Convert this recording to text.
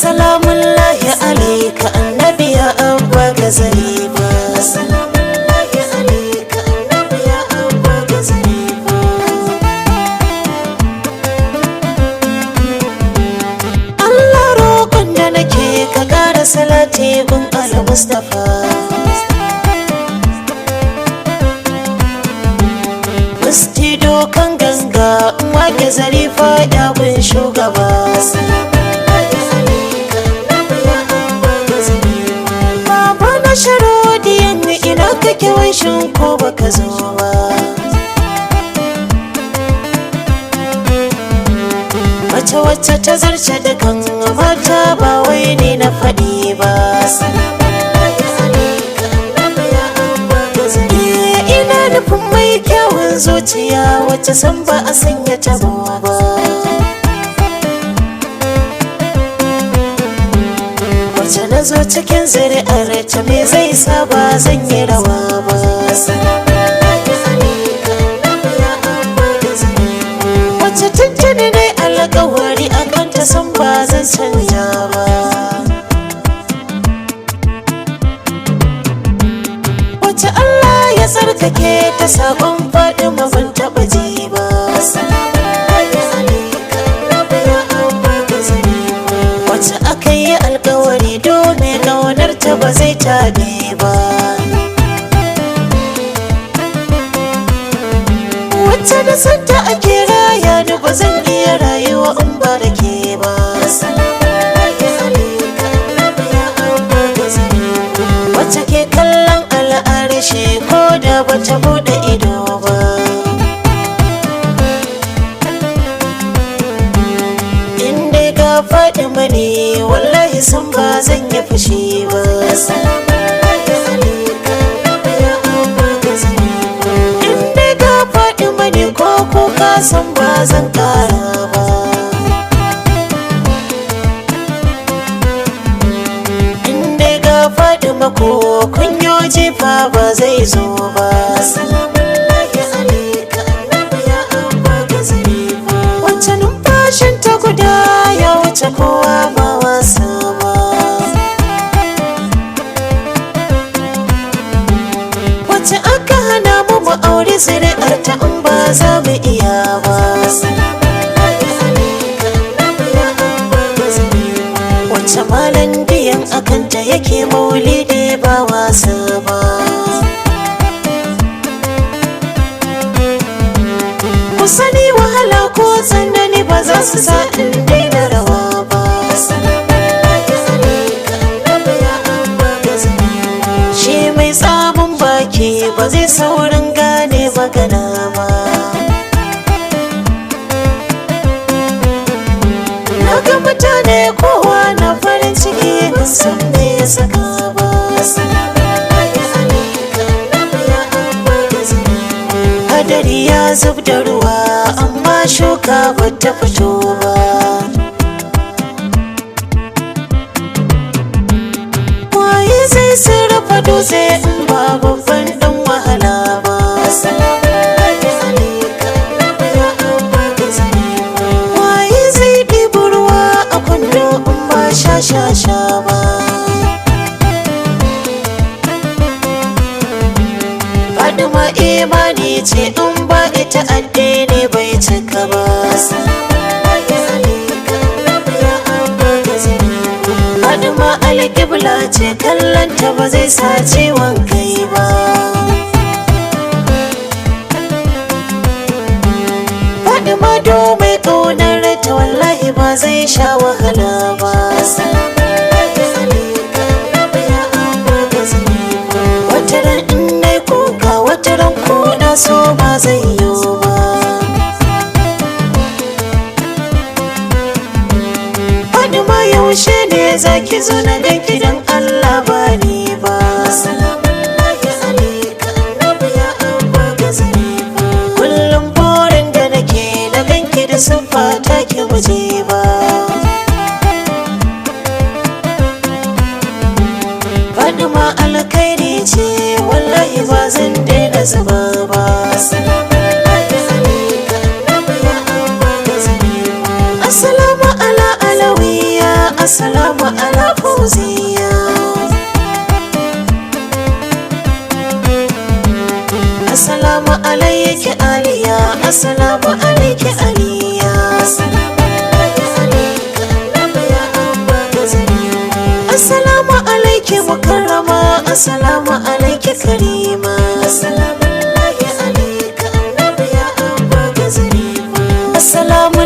Salamullahi alaika annabi ya abba ga zarifa. Salamullahi alaika annabi ya abba ga zarifa. Allah roƙon da nake ka ƙara salati gun al-Mustafa. Mustido kan ganga wake zarifa ya gun shugaba. Sharodiyan ina kake wanshin ko baka zo ba. Mace wacce ta zarce da kan mata ba wai ne na faɗi ba. Ina nufin mai kyawun zuciya wacce san ba a sanya tabo ba. Wacce na zo cikin zuri'ar ta me zai sa ba zan yi rawa ba. Wacce tuntuni ne alƙawari a kanta san ba zan canja ba. Wacce Allah ya tsarkake ta saƙon Fatima ban taɓa ji ba. Wacce aka yi alƙawari domin ƙaunar ta ba zai taɓe ba. Wacce da santa ake raya ni ba zan iya rayuwa in ba da ke ba. Wacce ke kallon al'arshi ko da bata buɗe ido ba. Inda ga Fatima ne wallahi san ba zan yi fushi ba. Inda ga Fatima ne ko kuka san ba zan kara ba. Inda ga Fatima ko kunyo jifa ba zai zo ba. Wacce numfashin ta guda ya wuce kowa ba wasa ba. Wacce aka hana mu aure zuri'ar ta in ba za mu iya ba. Wacce malan biyan akanta yake maulidi ba wasa ba. Ku sani wahala ko tsanani ba za su sa in daina rawa ba. Shi mai tsabon baki ba zai saurin gane magana ba. Na ga mutane kowa na farin ciki ban san me ya saka ba. Hadari ya zub da ruwa amma shuka bata fito ba. Waye zai sarrafa dutse in ba babban dan wahala ba. Waye zai ɗibi ruwa a kwando in ba sha ba. Fatima imani ce in ba ita addini bai cika ba. Fatima alƙibla ce kallonta ba zai sa ciwon kai ba. Fatima domin ƙaunar ta wallahi ba zai sha wahala ba. Wataran in nai kuka wataran kuna so ba zai yiwu ba. Fatima yaushe ne zaki zo na ganki dan Allah ba ni ba. Kullum burin da nake na ganki da siffa ta ki guje ba. Fatima alkhairi ce wallahi ba zan daina zuba ba. Assalamu ala alawiya assalamu ala fauziya. Assalamu alayki aliya, assalamu alayki aliya. Assalamu alayki mukarrama, assalamu alayki karima. Assalamu alayka annabi ya abba ga zarifa. Assalamu